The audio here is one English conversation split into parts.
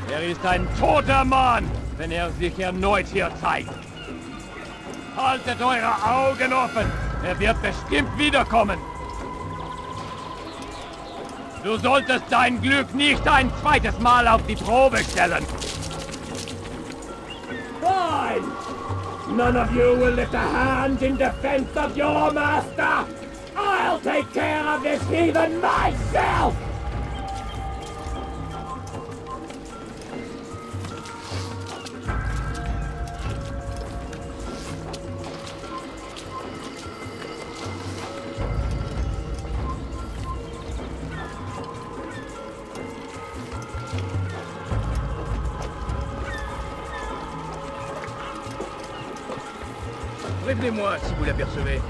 Er ist ein toter Mann, wenn er sich erneut hier zeigt. Haltet eure Augen offen. Er wird bestimmt wiederkommen. Du solltest dein Glück nicht ein zweites Mal auf die Probe stellen. Fine! None of you will lift a hand in defense of your master! I'll take care of this heathen myself! Prévenez-moi si vous l'apercevez.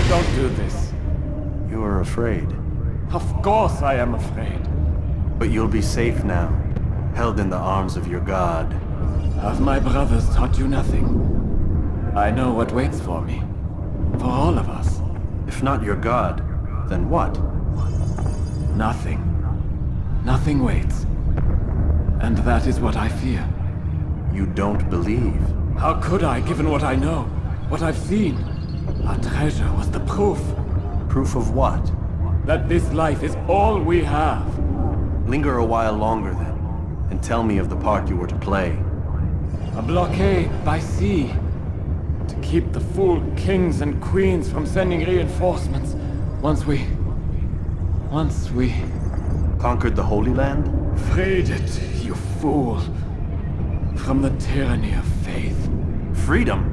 Don't do this. You are afraid. Of course I am afraid. But you'll be safe now, held in the arms of your god. Have my brothers taught you nothing? I know what waits for me. For all of us. If not your god, then what? Nothing. Nothing waits. And that is what I fear. You don't believe. How could I, given what I know? What I've seen? Our treasure was the proof. Proof of what? That this life is all we have. Linger a while longer then, and tell me of the part you were to play. A blockade by sea. To keep the fool kings and queens from sending reinforcements. Once we... Conquered the Holy Land? Freed it, you fool. From the tyranny of faith. Freedom?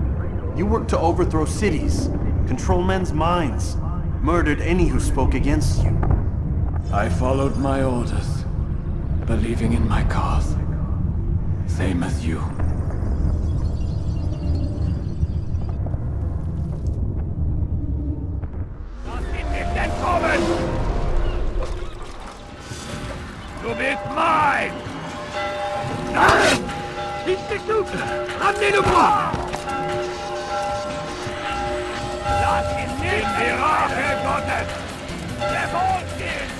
You worked to overthrow cities, control men's minds, murdered any who spoke against you. I followed my orders, believing in my cause. Same as you. Du bist mein! Nein! Nicht du! Ramenez-le-moi! Lass ihn nicht in die Rache Gottes! Der Mond geht!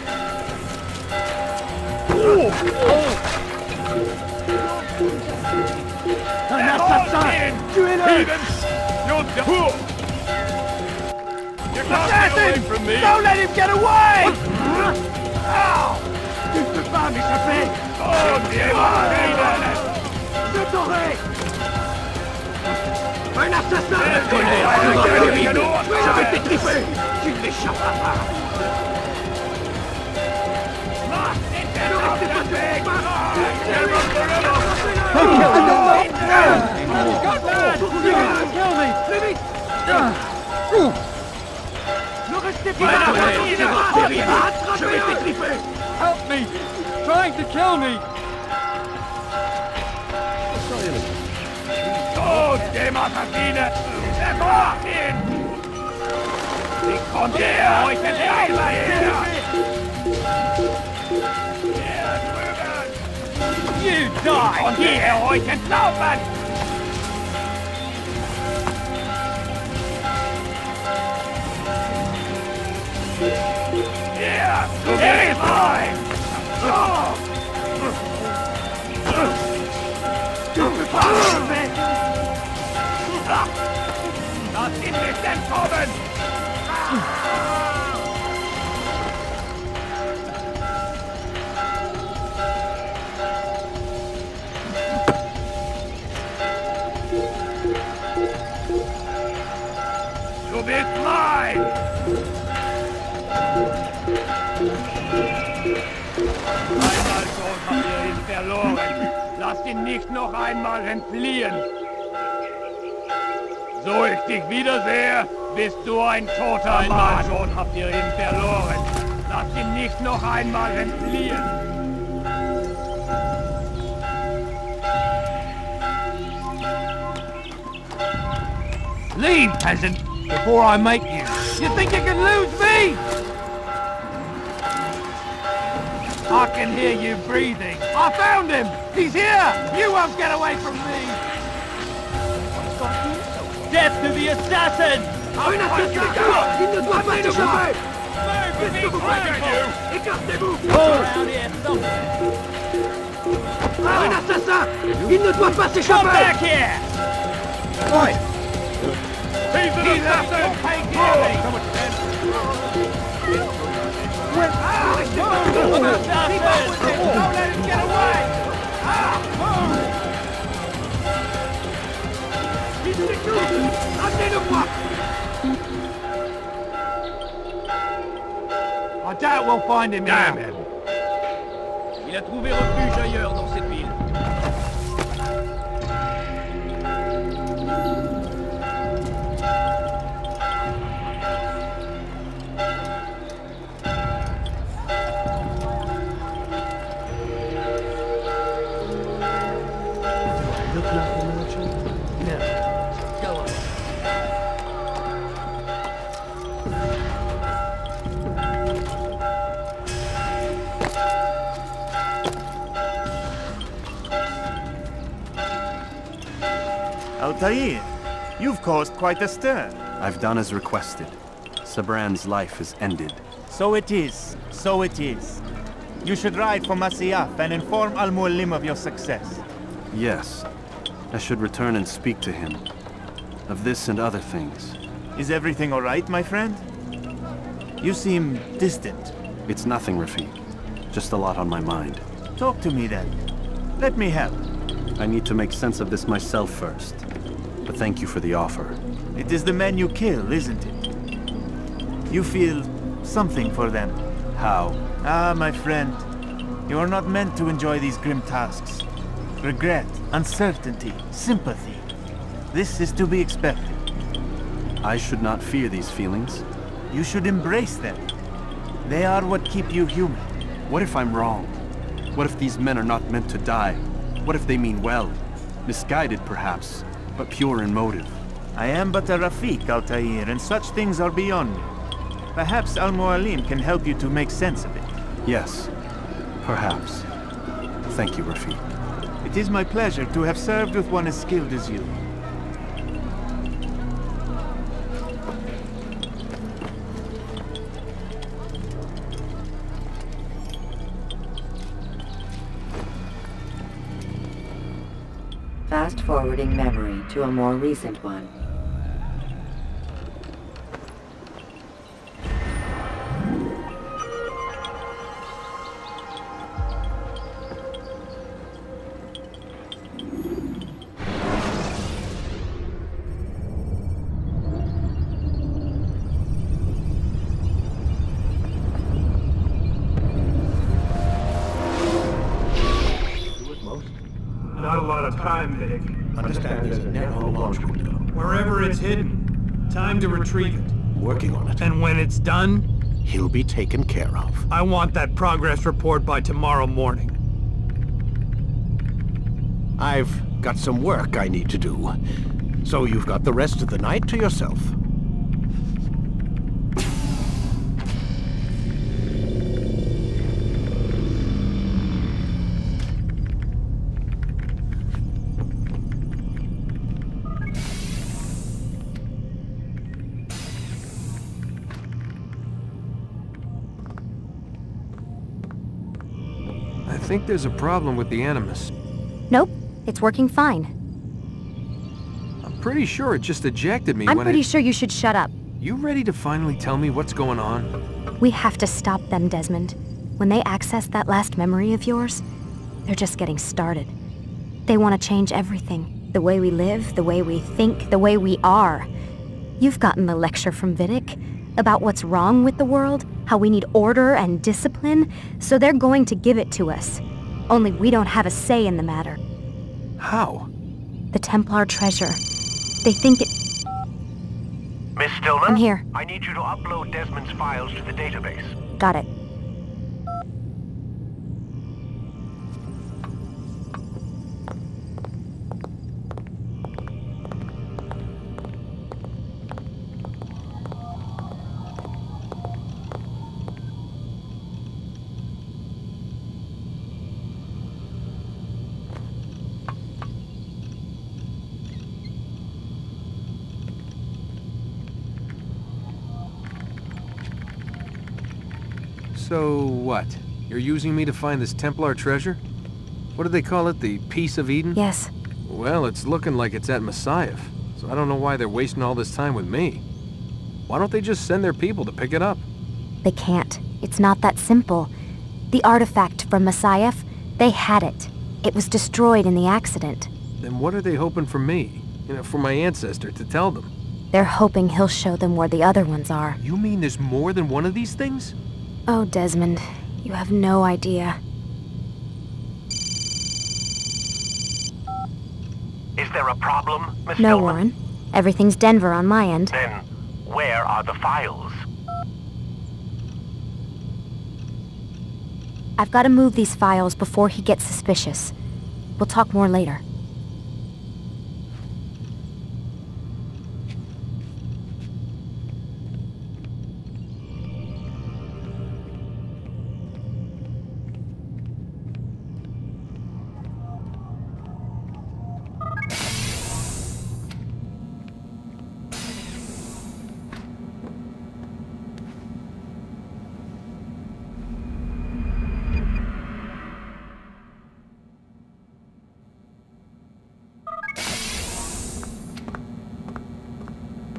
Un assassin! Tuez-le! You can't get away from me! Don't let him get away! Ow! Tu ne peux pas m'échapper! Oh, je t'aurai! Un assassin! Je vais t'étriper! Tu ne m'échapperas pas! Ne restez pas là! Je vais t'étriper! Help me! Trying to kill me! Oh, Dämmermaschine! Er braucht ihn! Wie kommt ihr euch denn einmal her? Hier drüben! You die! Und ihr euch entlaufen! Hier! Er ist mein! Lass ihn nicht entkommen! Du bist mein! Einmal schon ihn nicht noch einmal entfliehen. So ich dich wiedersehe, bist du ein toter Mann. Schon habt ihr ihn verloren. Lasst ihn nicht noch einmal entfliehen. Leave, peasant, before I make you. You think you can lose me? I can hear you breathing. I found him! He's here! You won't get away from me! Death to the assassin! Il ne doit pas s'échapper! Qu'est-ce que vous faites, you? Écartez-vous! Around here somewhere. Un assassin! Il ne doit pas Come s'échapper! back here! Right. He's an assassin! Don't let him get away! Amenez-le-moi! I doubt we'll find him. Damn him! Il a trouvé refuge ailleurs dans cette ville. Altair, you've caused quite a stir. I've done as requested. Sibrand's life is ended. So it is. So it is. You should ride for Masyaf and inform Al-Mualim of your success. Yes. I should return and speak to him. Of this and other things. Is everything all right, my friend? You seem distant. It's nothing, Rafiq. Just a lot on my mind. Talk to me then. Let me help. I need to make sense of this myself first. But thank you for the offer. It is the men you kill, isn't it? You feel something for them. How? Ah, my friend. You are not meant to enjoy these grim tasks. Regret, uncertainty, sympathy. This is to be expected. I should not fear these feelings. You should embrace them. They are what keep you human. What if I'm wrong? What if these men are not meant to die? What if they mean well? Misguided, perhaps, but pure in motive. I am but a Rafiq, Altair, and such things are beyond me. Perhaps Al-Mualim can help you to make sense of it. Yes, perhaps. Thank you, Rafiq. It is my pleasure to have served with one as skilled as you. Fast-forwarding memory to a more recent one. Not a lot of time, Vic. Understand there's a narrow launch window. Wherever it's hidden, time to retrieve it. Working on it. And when it's done, He'll be taken care of. I want that progress report by tomorrow morning. I've got some work I need to do. So you've got the rest of the night to yourself. I think there's a problem with the Animus. Nope, it's working fine. I'm pretty sure it just ejected me I'm when pretty sure you should shut up. You ready to finally tell me what's going on? We have to stop them, Desmond. When they access that last memory of yours, they're just getting started. They want to change everything. The way we live, the way we think, the way we are. You've gotten the lecture from Vidic about what's wrong with the world, how we need order and discipline, so they're going to give it to us. Only we don't have a say in the matter. How? The Templar treasure. They think it... Miss Stillman? I'm here. I need you to upload Desmond's files to the database. Got it. So what? You're using me to find this Templar treasure? What do they call it? The Piece of Eden? Yes. Well, it's looking like it's at Messiah, so I don't know why they're wasting all this time with me. Why don't they just send their people to pick it up? They can't. It's not that simple. The artifact from Messiah, they had it. It was destroyed in the accident. Then what are they hoping for me? You know, for my ancestor to tell them? They're hoping he'll show them where the other ones are. You mean there's more than one of these things? Oh, Desmond, you have no idea. Is there a problem, Miss No, Stillman? Warren. Everything's Denver on my end. Then, where are the files? I've got to move these files before he gets suspicious. We'll talk more later.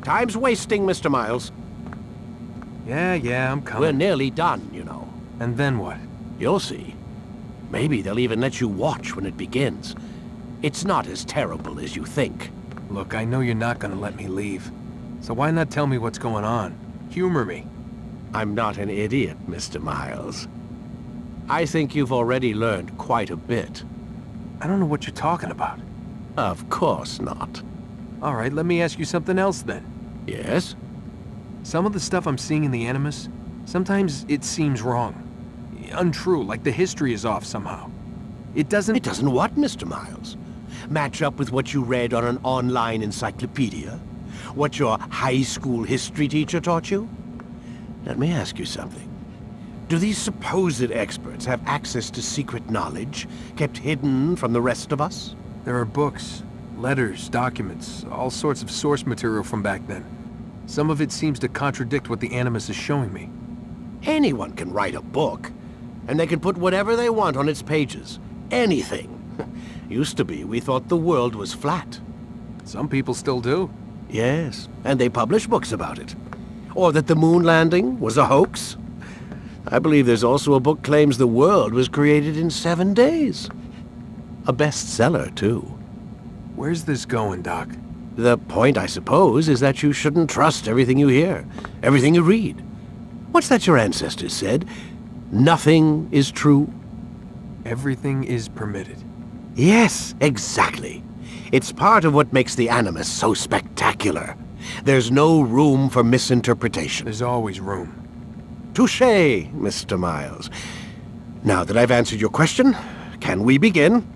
Time's wasting, Mr. Miles. Yeah, I'm coming. We're nearly done, you know. And then what? You'll see. Maybe they'll even let you watch when it begins. It's not as terrible as you think. Look, I know you're not gonna let me leave. So why not tell me what's going on? Humor me. I'm not an idiot, Mr. Miles. I think you've already learned quite a bit. I don't know what you're talking about. Of course not. All right, let me ask you something else then. Yes? Some of the stuff I'm seeing in the Animus, sometimes it seems wrong. Untrue, like the history is off somehow. It doesn't... It doesn't what, Mr. Miles? Match up with what you read on an online encyclopedia? What your high school history teacher taught you? Let me ask you something. Do these supposed experts have access to secret knowledge kept hidden from the rest of us? There are books, letters, documents, all sorts of source material from back then. Some of it seems to contradict what the Animus is showing me. Anyone can write a book, and they can put whatever they want on its pages. Anything. Used to be, we thought the world was flat. Some people still do. Yes, and they publish books about it. Or that the moon landing was a hoax. I believe there's also a book claims the world was created in 7 days. A bestseller, too. Where's this going, Doc? The point, I suppose, is that you shouldn't trust everything you hear, everything you read. What's that your ancestors said? Nothing is true? Everything is permitted. Yes, exactly. It's part of what makes the Animus so spectacular. There's no room for misinterpretation. There's always room. Touché, Mr. Miles. Now that I've answered your question, can we begin?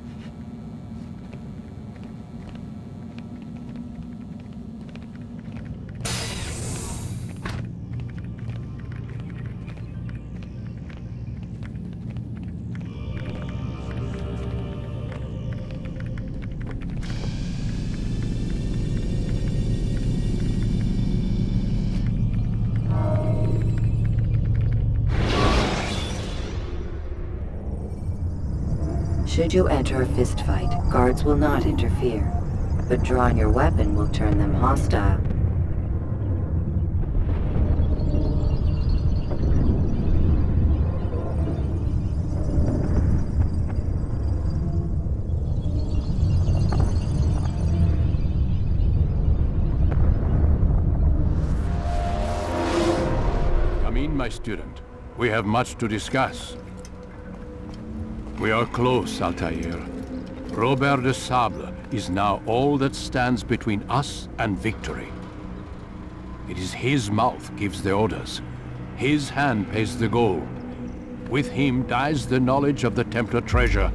Should you enter a fistfight, guards will not interfere, but drawing your weapon will turn them hostile. Come in, my student. We have much to discuss. We are close, Altair. Robert de Sable is now all that stands between us and victory. It is his mouth gives the orders. His hand pays the gold. With him dies the knowledge of the Templar treasure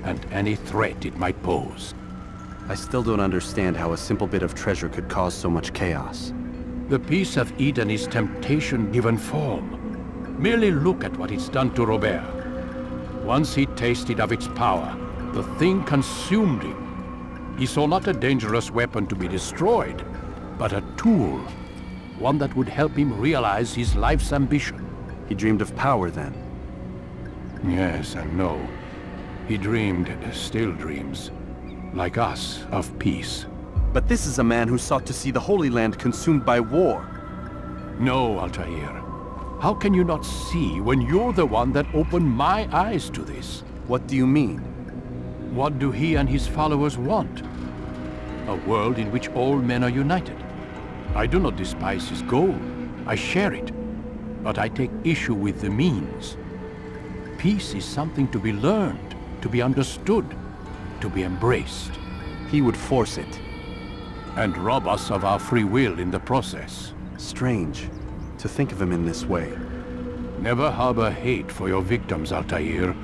and any threat it might pose. I still don't understand how a simple bit of treasure could cause so much chaos. The Peace of Eden is temptation given form. Merely look at what it's done to Robert. Once he tasted of its power, the thing consumed him. He saw not a dangerous weapon to be destroyed, but a tool. One that would help him realize his life's ambition. He dreamed of power then? Yes and no. He dreamed, still dreams, like us, of peace. But this is a man who sought to see the Holy Land consumed by war. No, Altair. How can you not see when you're the one that opened my eyes to this? What do you mean? What do he and his followers want? A world in which all men are united. I do not despise his goal. I share it. But I take issue with the means. Peace is something to be learned, to be understood, to be embraced. He would force it. And rob us of our free will in the process. Strange, to think of him in this way. Never harbor hate for your victims, Altair.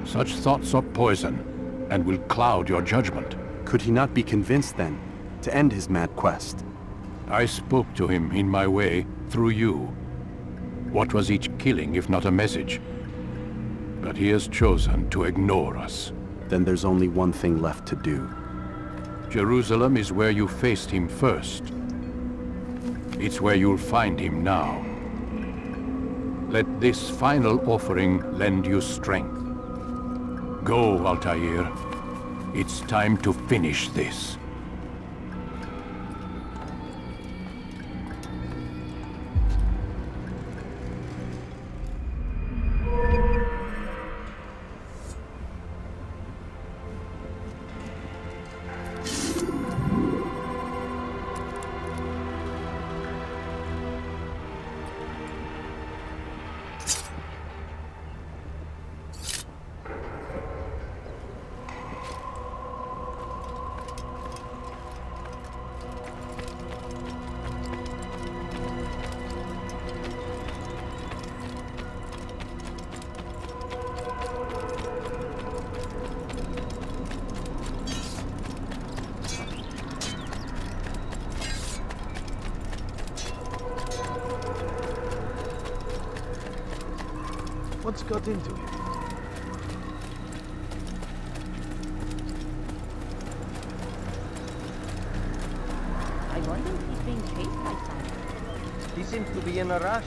Such thoughts are poison, and will cloud your judgment. Could he not be convinced, then, to end his mad quest? I spoke to him in my way, through you. What was each killing if not a message? But he has chosen to ignore us. Then there's only one thing left to do. Jerusalem is where you faced him first. It's where you'll find him now. Let this final offering lend you strength. Go, Altair. It's time to finish this. What's got into him? I wonder if he's being chased by someone. He seems to be in a rush.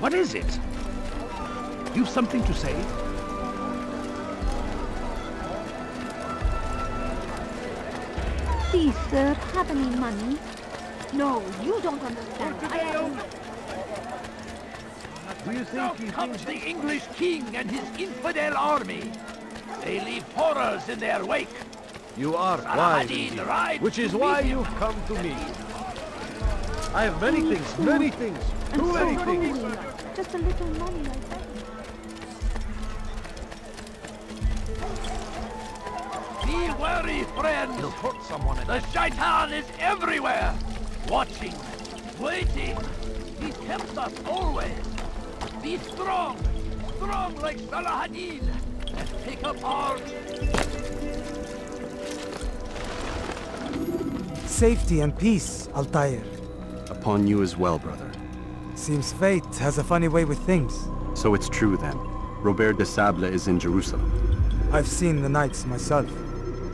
What is it? You've something to say? Please, sir, have any money? No, you don't understand. Do you think he comes the English king and his infidel army. They leave horrors in their wake. You are wise, Saladin indeed, rides which is to why meet him. you've come to me. I have many things, too many things. Just a little money, I beg. Be wary, friends. You'll hurt someone. The shaitan is everywhere. Watching, waiting. He tempts us always. Be strong. Strong like Saladin. And take up arms. Safety and peace, Altair. Upon you as well, brother. Seems fate has a funny way with things. So it's true then. Robert de Sable is in Jerusalem. I've seen the knights myself.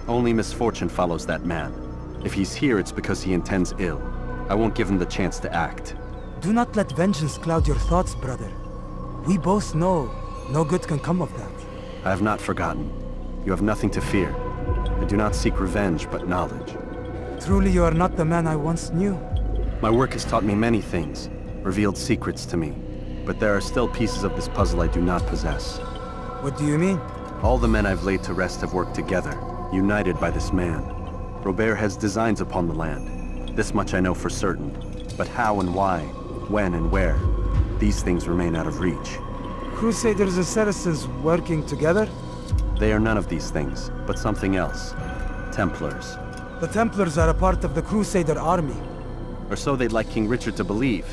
Only misfortune follows that man. If he's here, it's because he intends ill. I won't give him the chance to act. Do not let vengeance cloud your thoughts, brother. We both know no good can come of that. I have not forgotten. You have nothing to fear. I do not seek revenge, but knowledge. Truly you are not the man I once knew. My work has taught me many things, revealed secrets to me. But there are still pieces of this puzzle I do not possess. What do you mean? All the men I've laid to rest have worked together, united by this man. Robert has designs upon the land. This much I know for certain. But how and why, when and where, these things remain out of reach. Crusaders and Saracens working together? They are none of these things, but something else. Templars. The Templars are a part of the Crusader army. Or so they'd like King Richard to believe.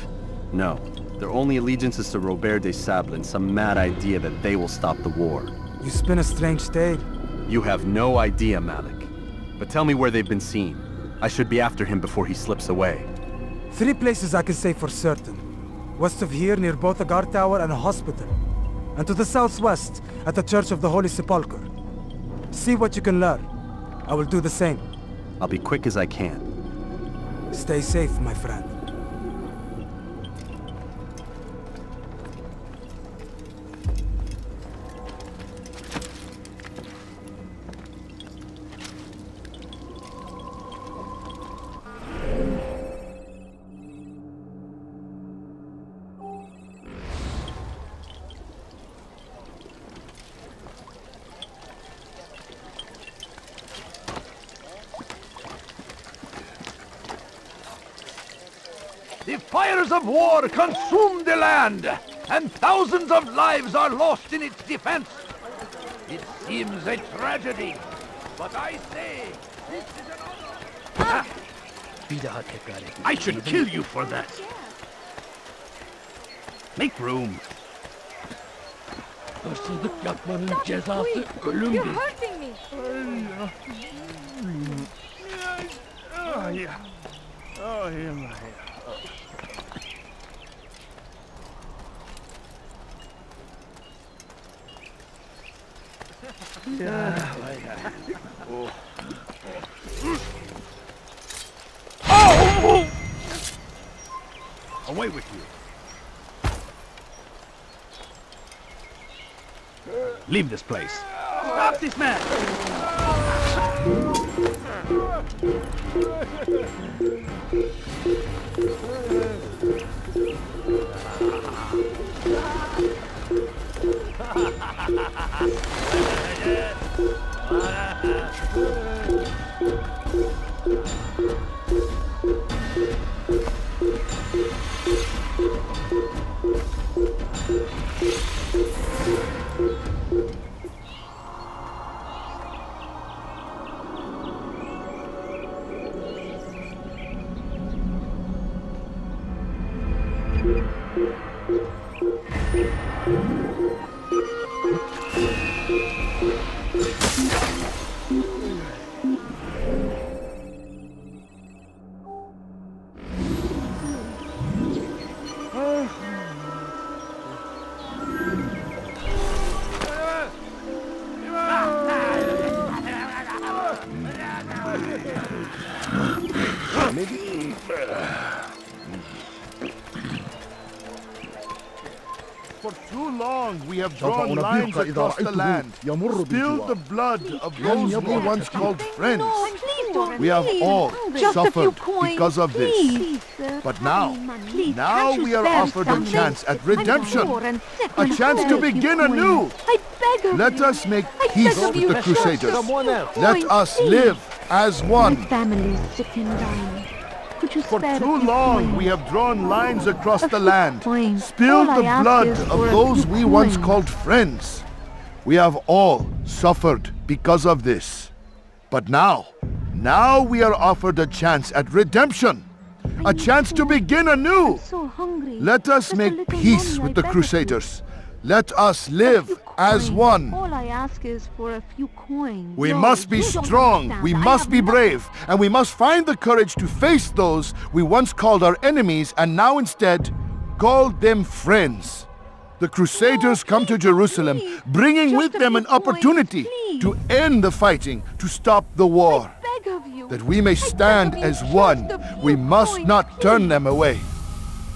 No, their only allegiance is to Robert de Sable and some mad idea that they will stop the war. You spin a strange tale. You have no idea, Malik. But tell me where they've been seen. I should be after him before he slips away. 3 places I can say for certain. West of here, near both a guard tower and a hospital. And to the southwest, at the Church of the Holy Sepulchre. See what you can learn. I will do the same. I'll be quick as I can. Stay safe, my friend. The fires of war consume the land, and thousands of lives are lost in its defense. It seems a tragedy, but I say this is an honor. I should kill you for that. Make room. Stop it, please! You're hurting me! Away with you. Leave this place. Stop this man! For too long we have drawn lines across the land, spilled the blood of those we once called friends. We have all suffered because of this. But now we are offered a chance at redemption, a chance to begin anew. Let us make peace with the Crusaders. Let us live as one. My family's sick and dying. For too long we have drawn lines across the land, spilled the blood of those we once called friends. We have all suffered because of this. But now we are offered a chance at redemption, a chance to begin anew. Let us make peace with the Crusaders. Let us live as one. All I ask is for a few coins. We must be strong, we must be brave, and we must find the courage to face those we once called our enemies and now instead call them friends. The Crusaders come to Jerusalem, bringing with them an opportunity to end the fighting, to stop the war. That we may stand as one, we must not turn them away.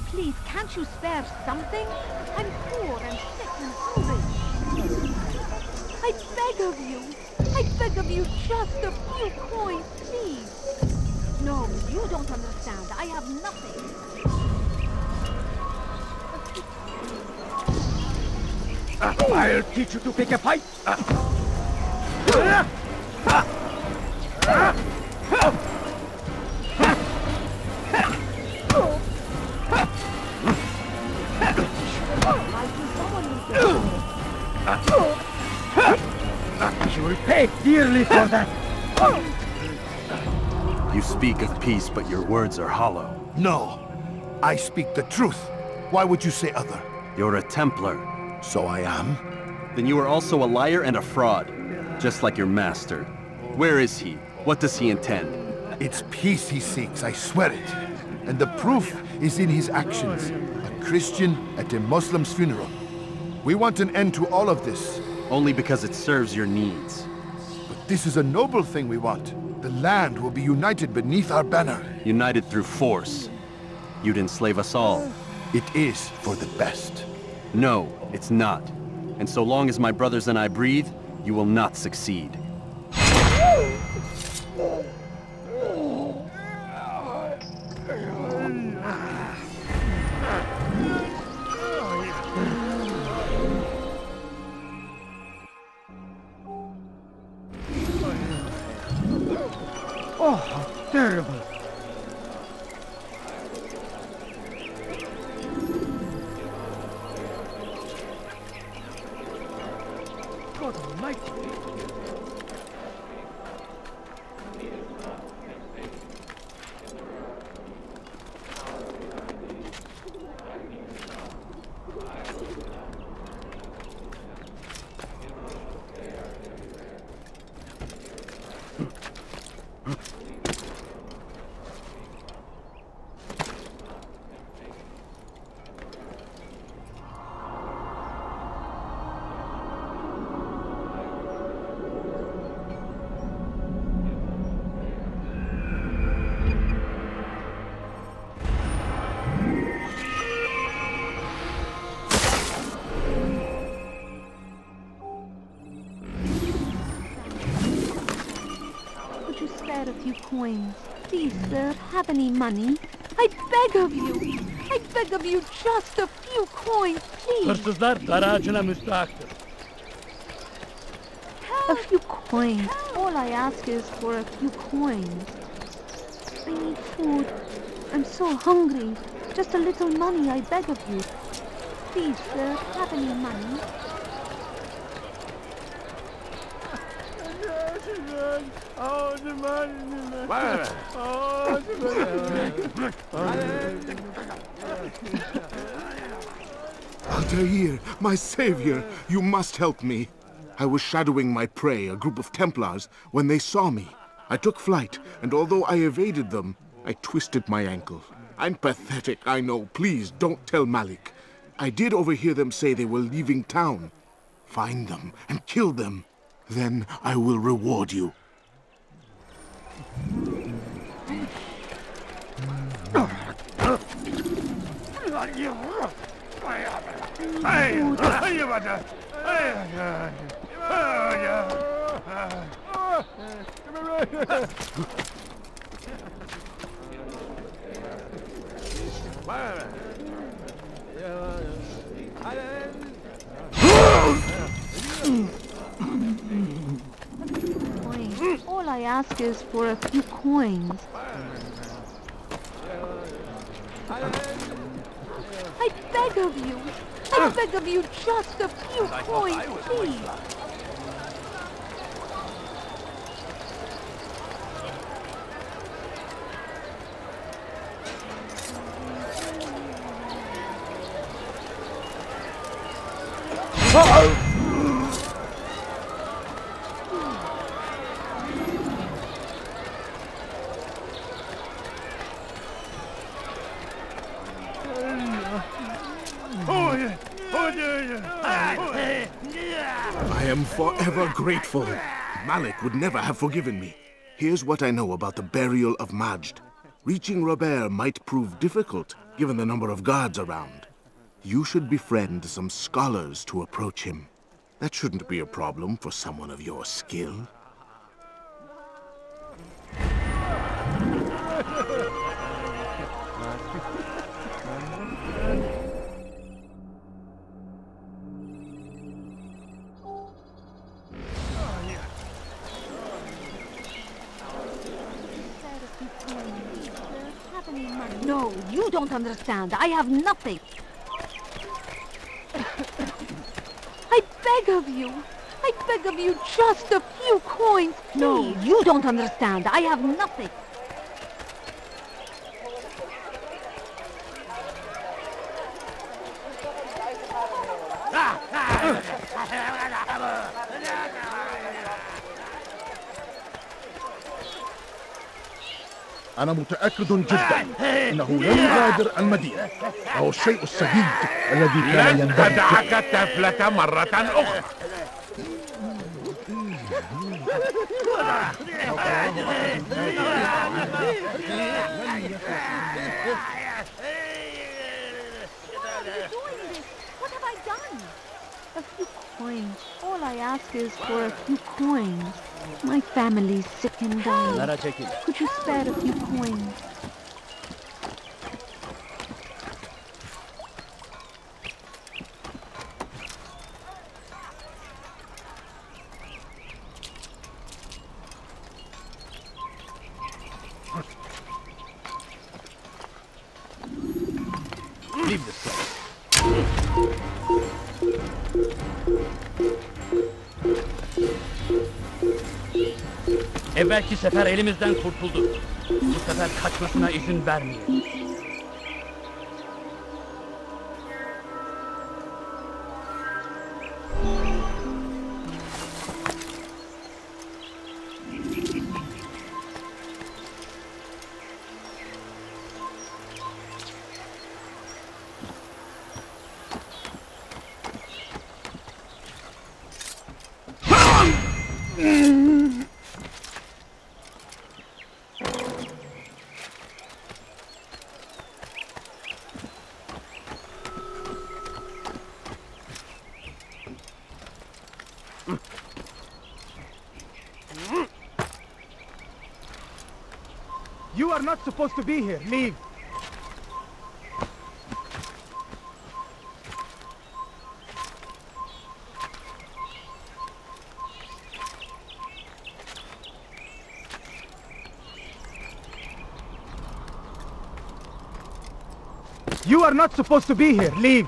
Please, can't you spare something? I'm poor and sick and hungry. I beg of you, just a few coins, please. No, you don't understand. I have nothing. I'll teach you to pick a fight. You will pay dearly for that. You speak of peace, but your words are hollow. No, I speak the truth. Why would you say other? You're a Templar. So I am. Then you are also a liar and a fraud, just like your master. Where is he? What does he intend? It's peace he seeks, I swear it. And the proof is in his actions. A Christian at a Muslim's funeral. We want an end to all of this. Only because it serves your needs. But this is a noble thing we want. The land will be united beneath our banner. United through force. You'd enslave us all. It is for the best. No, it's not. And so long as my brothers and I breathe, you will not succeed. Oh, how terrible! God almighty! A few coins. Please, sir, have any money? I beg of you. I beg of you, just a few coins, please. A few coins. All I ask is for a few coins. I need food. I'm so hungry. Just a little money, I beg of you. Please, sir, have any money? Altair, my savior, you must help me. I was shadowing my prey, a group of Templars, when they saw me. I took flight, and although I evaded them, I twisted my ankle. I'm pathetic, I know. Please, don't tell Malik. I did overhear them say they were leaving town. Find them and kill them. Then I will reward you. All I ask is for a few coins. I beg of you. I beg of you, just a few coins, please. I am forever grateful. Malik would never have forgiven me. Here's what I know about the burial of Majd. Reaching Robert might prove difficult, given the number of guards around. You should befriend some scholars to approach him. That shouldn't be a problem for someone of your skill. No, you don't understand. I have nothing. I beg of you. I beg of you, just a few coins. No, you don't understand. I have nothing. أنا متأكد جدا أنه لن يغادر المدينة وهو الشيء السديد الذي كان ينبغي. لن أدعك التفلة مرة أخرى. What have I done? A few coins. All I ask is for a few coins. My family's sick and dying. Could you spare a few coins? Leave this place. Evvelki sefer elimizden kurtuldu. Bu sefer kaçmasına izin vermeyelim. You are not supposed to be here. Leave. You are not supposed to be here. Leave.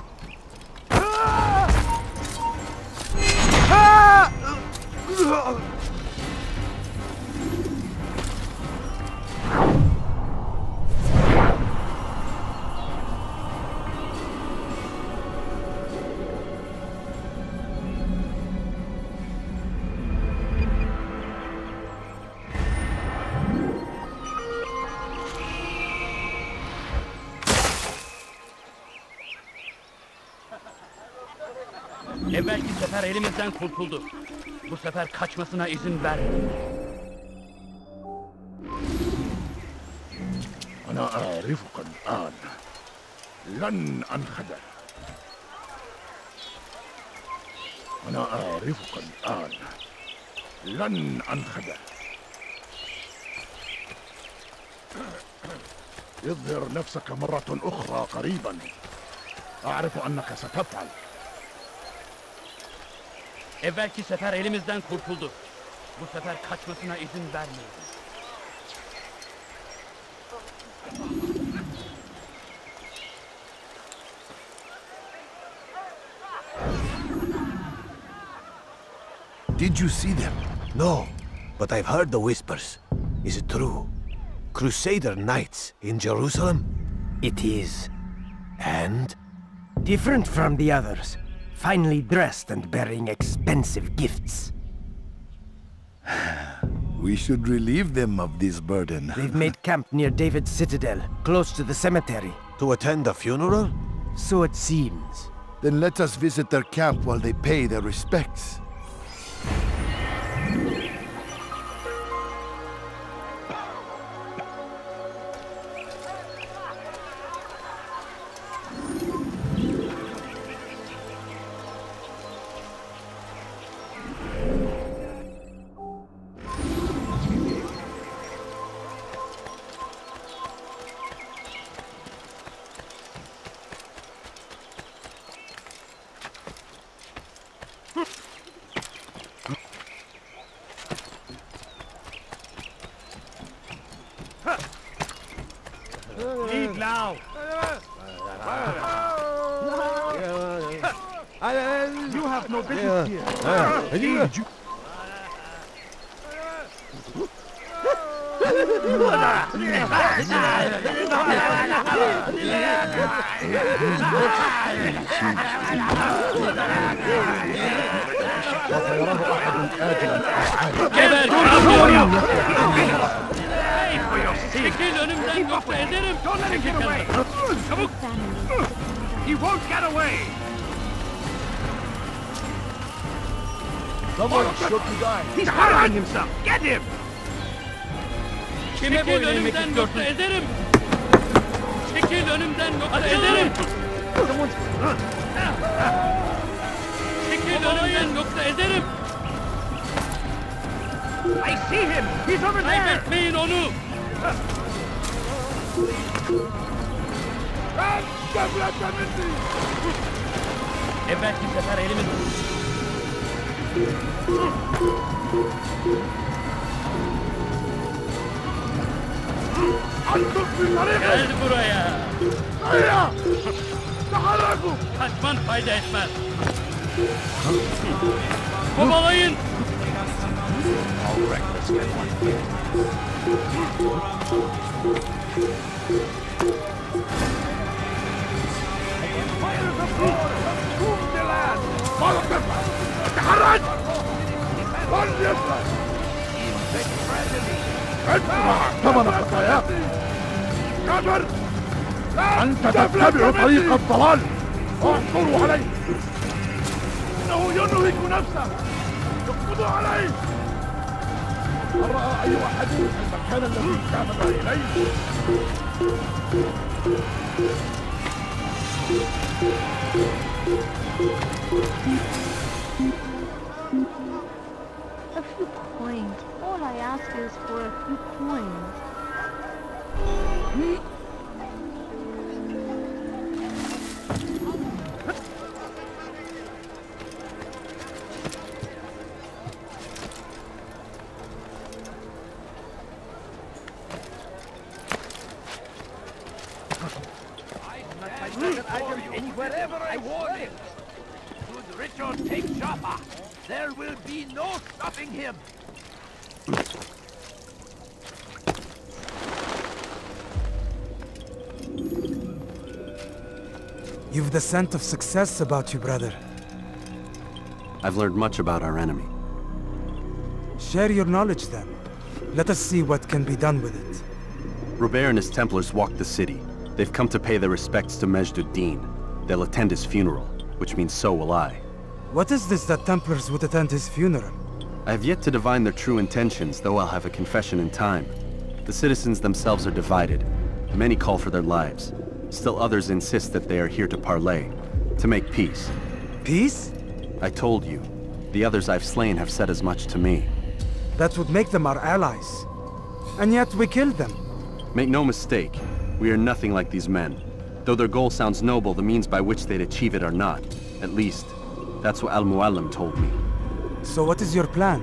Evvelki sefer elimizden kurtuldu. Bu sefer kaçmasına izin vermeyelim. أنا أعرفك الآن. لن أنخدع. أنا أعرفك الآن. لن أنخدع. اظهر نفسك مرة أخرى قريبا. أعرف أنك ستفعل. Evvelki sefer elimizden kurtuldu. Bu sefer kaçmasına izin vermeyin. Did you see them? No, but I've heard the whispers. Is it true? Crusader knights in Jerusalem? It is. And? Different from the others. Finely dressed and bearing expensive gifts. We should relieve them of this burden. They've made camp near David's citadel, close to the cemetery. To attend a funeral? So it seems. Then let us visit their camp while they pay their respects. Leave now! You have no business here. Çekil önümden yoksa ederim! Çekil çabuk! He won't get away! Someone shoot the guy. He's hurting himself! Get him! Çekil önümden yoksa ederim! Çekil önümden yoksa ederim! Çekil önümden yoksa ederim! I see him! He's over there! Kaybetmeyin onu! Evvelki sefer elimiz... Gel buraya! Kaçman fayda etmez! Kovalayın! تحرك! ادفع ثمن خطاياك! كبر! أنت تتبع طريق الضلال! اعثروا عليه! إنه ينهك نفسه! اقبضوا عليه! هل رأى أي أحد المكان الذي ذهب إليه؟ A few coins. All I ask is for a few coins. Wherever I want it. Should Richard take Jaffa, there will be no stopping him. You've the scent of success about you, brother. I've learned much about our enemy. Share your knowledge then. Let us see what can be done with it. Robert and his Templars walked the city. They've come to pay their respects to Majd-ud-Din. They'll attend his funeral, which means so will I. What is this that Templars would attend his funeral? I have yet to divine their true intentions, though I'll have a confession in time. The citizens themselves are divided. Many call for their lives. Still others insist that they are here to parley, to make peace. Peace? I told you. The others I've slain have said as much to me. That would make them our allies. And yet we killed them. Make no mistake, we are nothing like these men. Though their goal sounds noble, the means by which they'd achieve it are not. At least, that's what Al-Mualim told me. So what is your plan?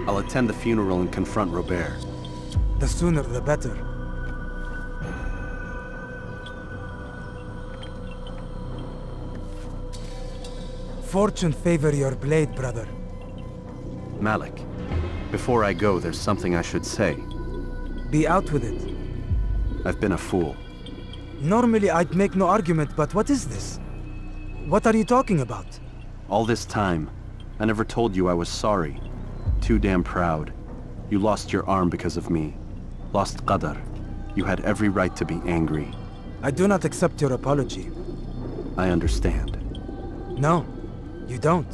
I'll attend the funeral and confront Robert. The sooner the better. Fortune favor your blade, brother. Malik, before I go, there's something I should say. Be out with it. I've been a fool. Normally I'd make no argument, but what is this? What are you talking about? All this time, I never told you I was sorry. Too damn proud. You lost your arm because of me. Lost Qadar. You had every right to be angry. I do not accept your apology. I understand. No, you don't.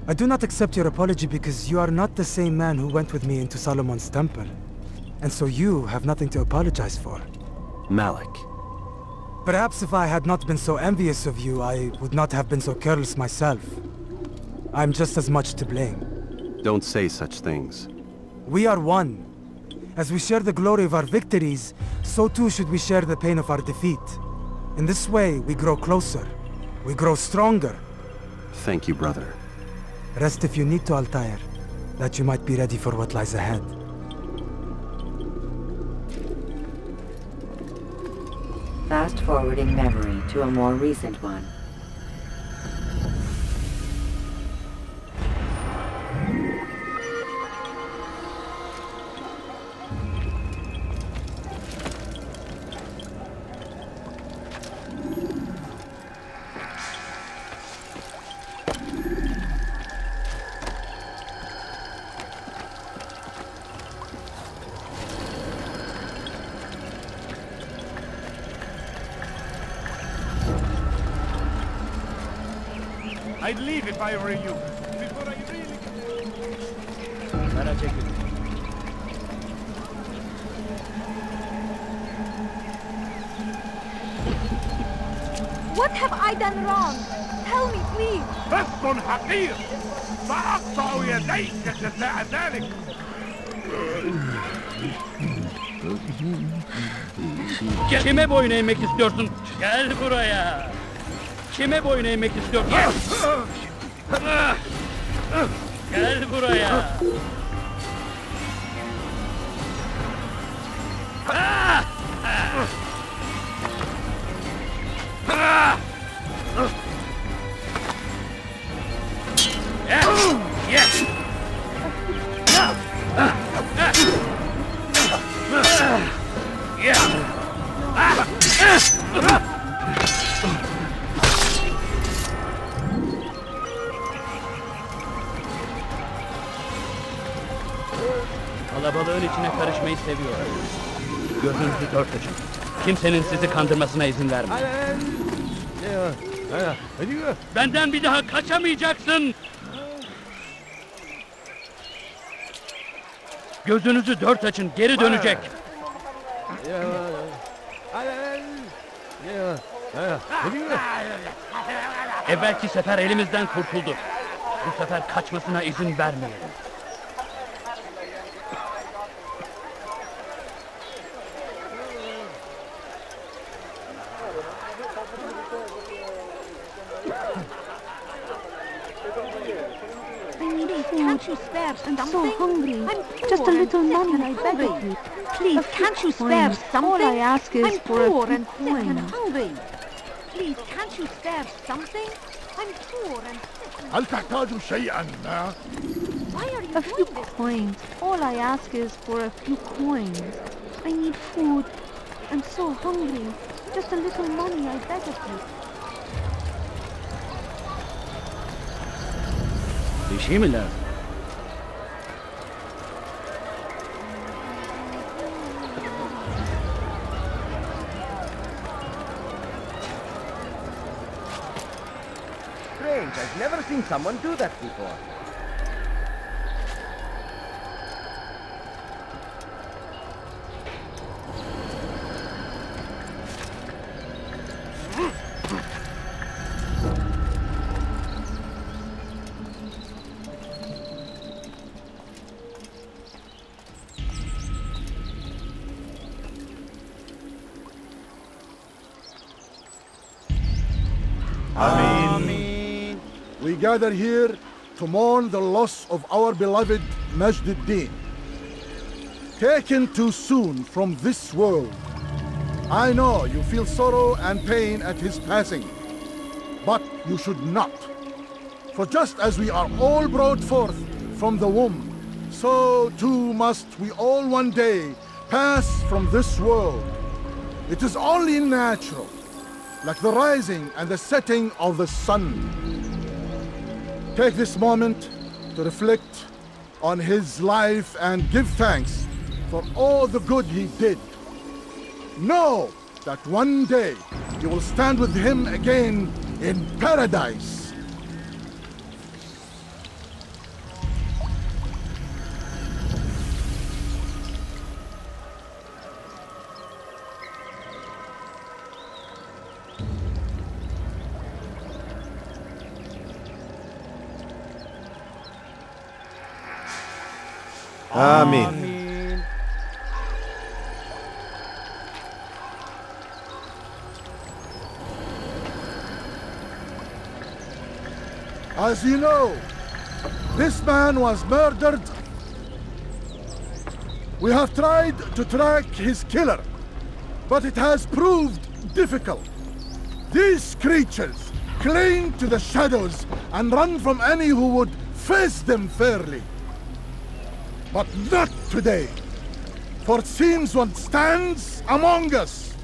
I do not accept your apology because you are not the same man who went with me into Solomon's temple. And so you have nothing to apologize for. Malik. Perhaps if I had not been so envious of you, I would not have been so careless myself. I'm just as much to blame. Don't say such things. We are one. As we share the glory of our victories, so too should we share the pain of our defeat. In this way, we grow closer. We grow stronger. Thank you, brother. Rest if you need to, Altair, that you might be ready for what lies ahead. Fast-forwarding memory to a more recent one. I'd leave if I were you. Before I really... What have I done wrong? Tell me, please. فصل حقير سأقطع يديك جزاء ذلك. Kime boyun eğmek istiyorsun? Gel buraya. Kime boyun eğmek istiyorsun? Gel buraya. Kalabalığın içine karışmayı seviyorum. Gözünüzü dört açın. Kimsenin sizi kandırmasına izin vermeyin. Benden bir daha kaçamayacaksın. Gözünüzü dört açın, geri dönecek. Evvelki sefer elimizden kurtuldu. Bu sefer kaçmasına izin vermeyelim. Can't you spare something? So hungry. I'm just a little money, I beg of you. Please, can't you spare something? All I ask is for a few coins. I'm hungry. Please, can't you spare something? I'm poor and sick. هل تحتاج شيئا؟ Why are you doing this? Coins. All I ask is for a few coins. I need food. I'm so hungry. Just a little money, I beg of you. Bir şey mi lazım? Strange, I've never seen someone do that before. We gather here to mourn the loss of our beloved Majd-ud-Din. Taken too soon from this world. I know you feel sorrow and pain at his passing, but you should not. For just as we are all brought forth from the womb, so too must we all one day pass from this world. It is only natural, like the rising and the setting of the sun. Take this moment to reflect on his life and give thanks for all the good he did. Know that one day you will stand with him again in paradise. Amen. As you know, this man was murdered. We have tried to track his killer, but it has proved difficult. These creatures cling to the shadows and run from any who would face them fairly. But not today, for it seems one stands among us.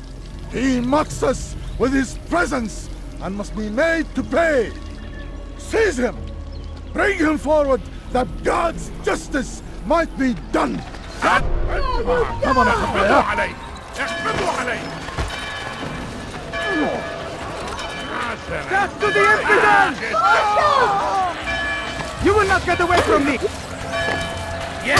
He mocks us with his presence and must be made to pay. Seize him! Bring him forward that God's justice might be done! Death to the infidels! You will not get away from me! Yes!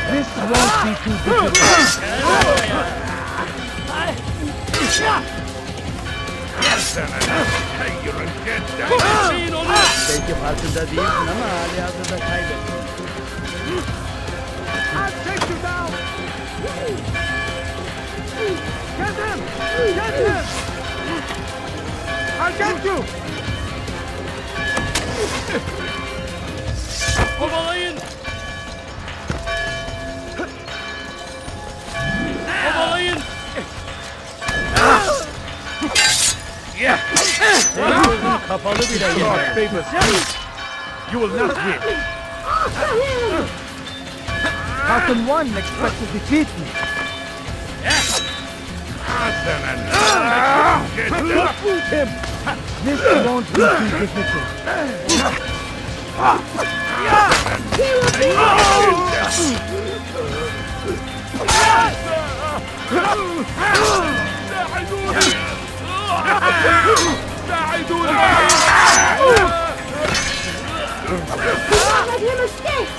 This won't be too difficult. Belki farkında değilsin ama hali hazırda kaybettin. I'll take you down! Get him! Get him! I'll get you! Kovalayın! Kovalayın! Yeah! Gözün kapalı bile yeter. You will not win. How can one expect to defeat me? Shoot him! This won't be too difficult. Let him escape!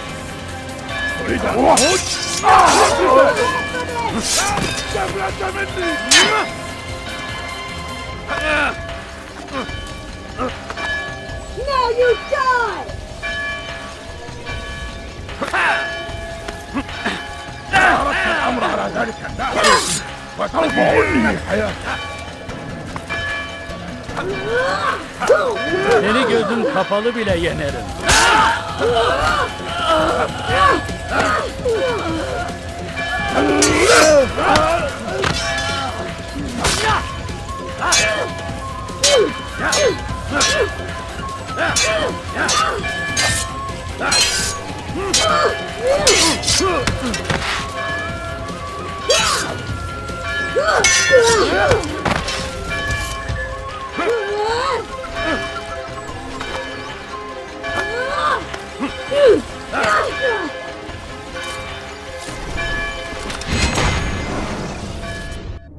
Now you die! الأمر على ذلك الناس وسوف أنهي حياتك. Seni gözüm kapalı bile yenerim.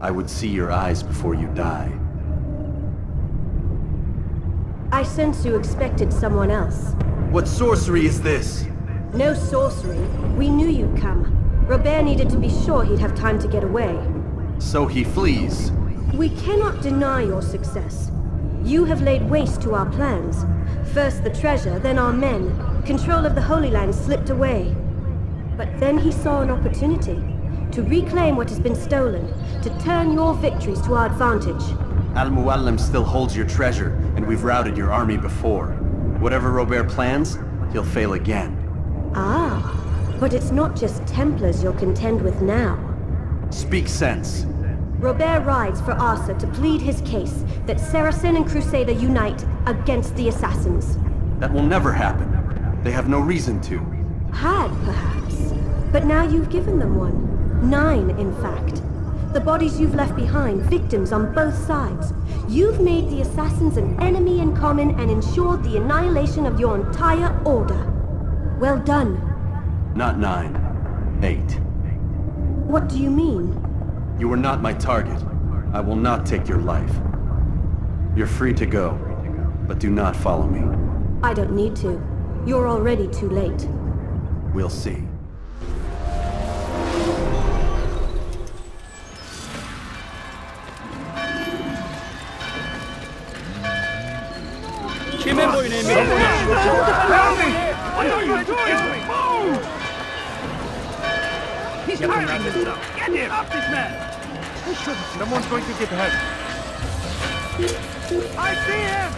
I would see your eyes before you die. I sense you expected someone else. What sorcery is this? No sorcery. We knew you'd come. Robert needed to be sure he'd have time to get away. So he flees. We cannot deny your success. You have laid waste to our plans. First the treasure, then our men. Control of the Holy Land slipped away. But then he saw an opportunity. to reclaim what has been stolen, to turn your victories to our advantage. Al-Muallim still holds your treasure, and we've routed your army before. Whatever Robert plans, he'll fail again. Ah, but it's not just Templars you'll contend with now. Speak sense. Robert rides for Asa to plead his case that Saracen and Crusader unite against the Assassins. That will never happen. They have no reason to. Had, perhaps. But now you've given them one. 9, in fact. The bodies you've left behind, victims on both sides. You've made the Assassins an enemy in common and ensured the annihilation of your entire order. Well done. Not 9. 8. What do you mean? You are not my target. I will not take your life. You're free to go, but do not follow me. I don't need to. You're already too late. We'll see. Kime boyun eğmek? Tell me! What are you doing? Move! He's hurting himself. Get him! Stop this man! Someone's going to get hurt. I see him!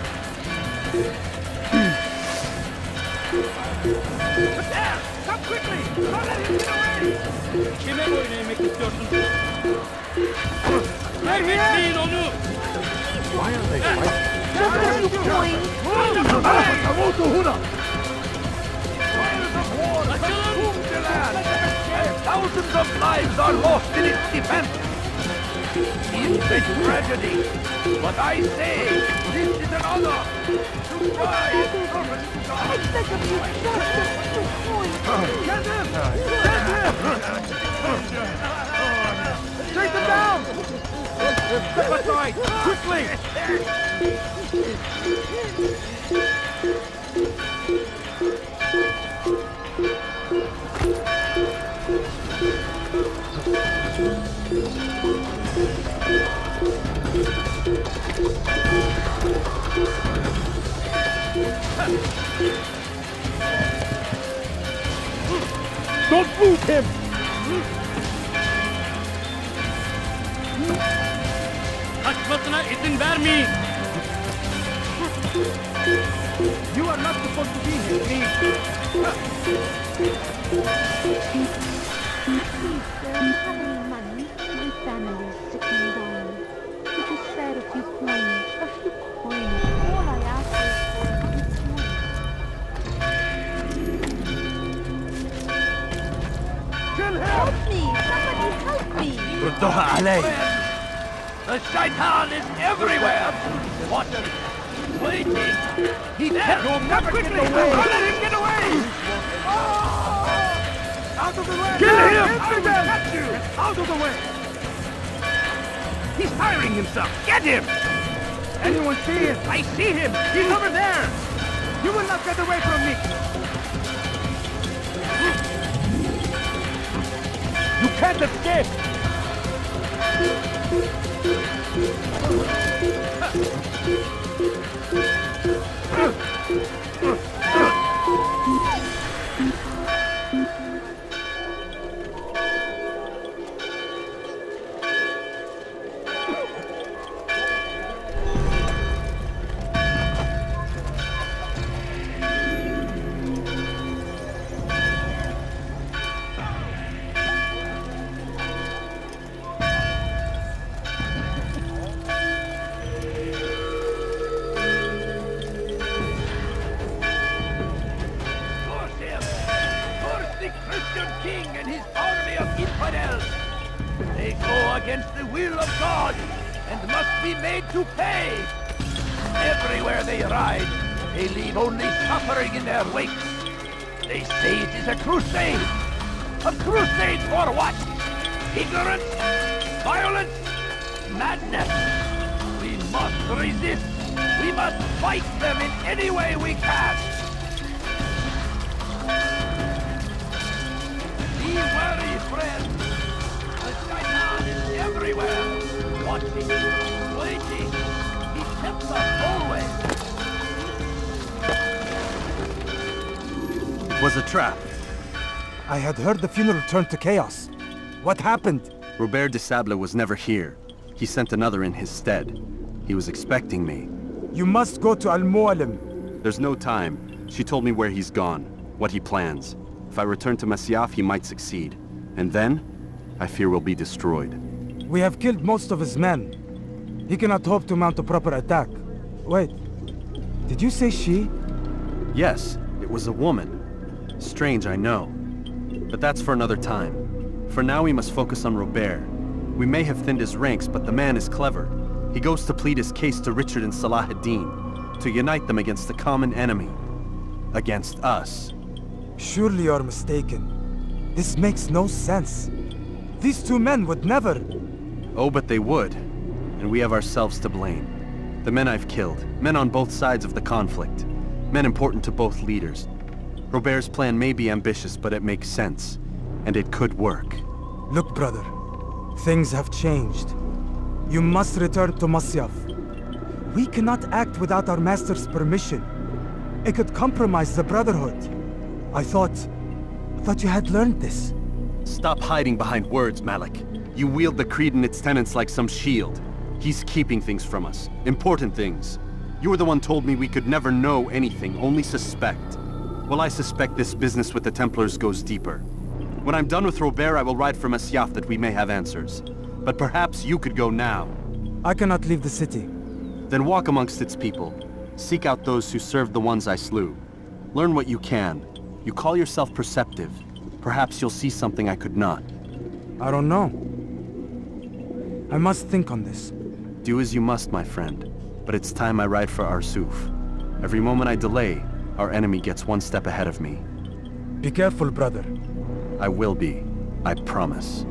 There! Come quickly! Don't let him get away! Kime boyun eğmek istiyorsun? Kaybetmeyin onu! Why are they fighting? Just a few coins! Tamutu huna! Fires of war consume the land! And thousands of lives are lost in its defense! It's a tragedy, but I say this is an honor to die in service to God! I beg of you, just a few coins! Get him! Get him! Take him down! Step aside! Quickly! Don't move him! Kaçmasına izin vermeyin! You are not supposed to be here, please! Please, sir, have any money? My family's sick and dying. Could you spare a few coins? A few coins. All I ask is for a few coins. Kill him! Help me! Somebody help me! ردوها علي! The shaitan is everywhere! Watch him! Waiting! He's there! You'll never get away! Don't let him get away! Out of the way! Kill him! Catch you! Out of the way! He's firing himself! Get him! Anyone see him? I see him! He's over there! You will not get away from me! You can't escape! King and his army of infidels. They go against the will of God and must be made to pay. Everywhere they ride, they leave only suffering in their wake. They say it is a crusade. A crusade for what? Ignorance? Violence? Madness? We must resist. We must fight them in any way we can. Be wary, friend. The Shaitan is everywhere. Watching, waiting. He tempts us always. It was a trap. I had heard the funeral turned to chaos. What happened? Robert de Sable was never here. He sent another in his stead. He was expecting me. You must go to Al-Mualim. There's no time. She told me where he's gone, what he plans. If I return to Masyaf, he might succeed. And then, I fear we'll be destroyed. We have killed most of his men. He cannot hope to mount a proper attack. Wait, did you say she? Yes, it was a woman. Strange, I know. But that's for another time. For now, we must focus on Robert. We may have thinned his ranks, but the man is clever. He goes to plead his case to Richard and Salah ad-Din, to unite them against the common enemy. Against us. Surely you're mistaken. This makes no sense. These two men would never... Oh, but they would. And we have ourselves to blame. The men I've killed, men on both sides of the conflict. Men important to both leaders. Robert's plan may be ambitious, but it makes sense. And it could work. Look, brother. Things have changed. You must return to Masyaf. We cannot act without our master's permission. It could compromise the Brotherhood. I thought you had learned this. Stop hiding behind words, Malik. You wield the Creed and its tenets like some shield. He's keeping things from us. Important things. You were the one told me we could never know anything, only suspect. Well, I suspect this business with the Templars goes deeper. When I'm done with Robert, I will ride for Masyaf that we may have answers. But perhaps you could go now. I cannot leave the city. Then walk amongst its people. Seek out those who served the ones I slew. Learn what you can. You call yourself perceptive. Perhaps you'll see something I could not. I don't know. I must think on this. Do as you must, my friend. But it's time I ride for Arsuf. Every moment I delay, our enemy gets one step ahead of me. Be careful, brother. I will be. I promise.